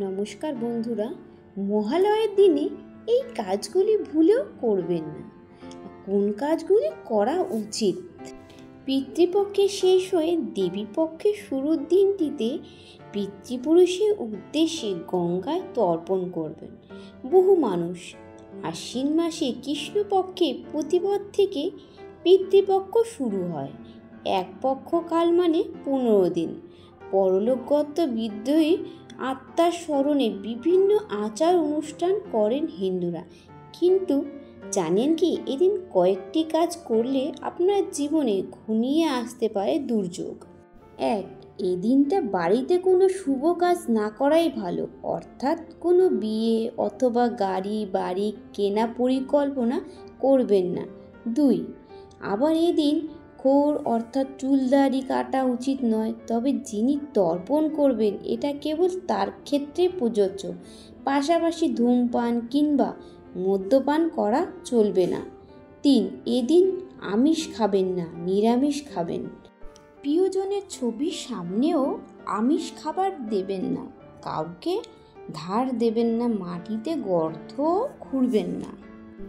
নমস্কার বন্ধুরা, মহালয়ের দিনে এই কাজগুলি ভুলেও করবেন না। কোন কাজগুলি করা উচিত? পিতৃপক্ষে শেষ হয়ে দেবীপক্ষে শুরুর দিনটিতে পিতৃপুরুষের উদ্দেশ্যে গঙ্গায় তর্পণ করবেন। বহু মানুষ আশ্বিন মাসে কৃষ্ণপক্ষে প্রতিপদ থেকে পিতৃপক্ষ শুরু হয়। এক পক্ষ কাল মানে 15 দিন। পরলোকগত বিদ্রোহী আত্মার স্মরণে বিভিন্ন আচার অনুষ্ঠান করেন হিন্দুরা। কিন্তু জানেন কি, এদিন কয়েকটি কাজ করলে আপনার জীবনে ঘনিয়ে আসতে পারে দুর্যোগ। এক, এই দিনটা বাড়িতে কোনো শুভ কাজ না করাই ভালো, অর্থাৎ কোনো বিয়ে অথবা গাড়ি বাড়ি কেনা পরিকল্পনা করবেন না। 2, আবার এদিন খোর অর্থাৎ চুল দাড়ি কাটা উচিত নয়, তবে যিনি তর্পণ করবেন এটা কেবল তার ক্ষেত্রে প্রযোজ্য। পাশাপাশি ধূমপান কিংবা মদ্যপান করা চলবে না। 3, এদিন আমিষ খাবেন না, নিরামিষ খাবেন। প্রিয়জনের ছবির সামনেও আমিষ খাবার দেবেন না। কাউকে ধার দেবেন না, মাটিতে গর্ত খুঁড়বেন না।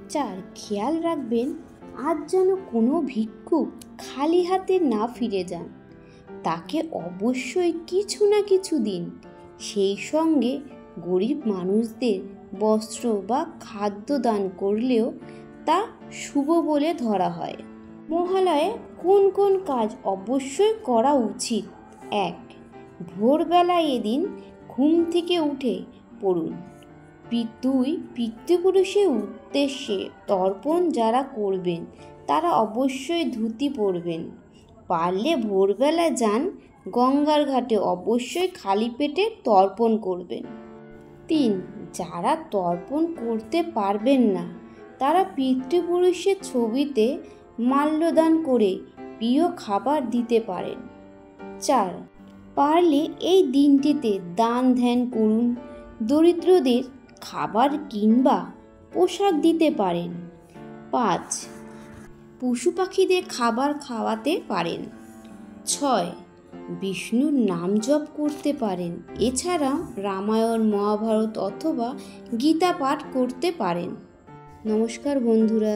4, খেয়াল রাখবেন আজ যেন কোনো ভিক্ষুক খালি হাতে না ফিরে যান। তাকে অবশ্যই কিছু না কিছু দিন। সেই সঙ্গে গরিব মানুষদের বস্ত্র বা খাদ্য দান করলেও তা শুভ বলে ধরা হয়। মহালয়ে কোন কোন কাজ অবশ্যই করা উচিত? 1, ভোরবেলায় এদিন ঘুম থেকে উঠে পড়ুন। 2, পিতৃপুরুষের উদ্দেশ্যে তর্পণ যারা করবেন তারা অবশ্যই ধুতি পরবেন। পারলে ভোরবেলা যান গঙ্গার ঘাটে, অবশ্যই খালি পেটে তর্পণ করবেন। 3, যারা তর্পণ করতে পারবেন না তারা পিতৃপুরুষের ছবিতে মাল্যদান করে প্রিয় খাবার দিতে পারেন। 4, পারলে এই দিনটিতে দান ধ্যান করুন। দরিদ্রদের খাবার কিংবা পোশাক দিতে পারেন। 5, পশু পাখিদের খাবার খাওয়াতে পারেন। 6, বিষ্ণুর নাম জপ করতে পারেন। এছাড়া রামায়ণ মহাভারত অথবা গীতা পাঠ করতে পারেন। নমস্কার বন্ধুরা।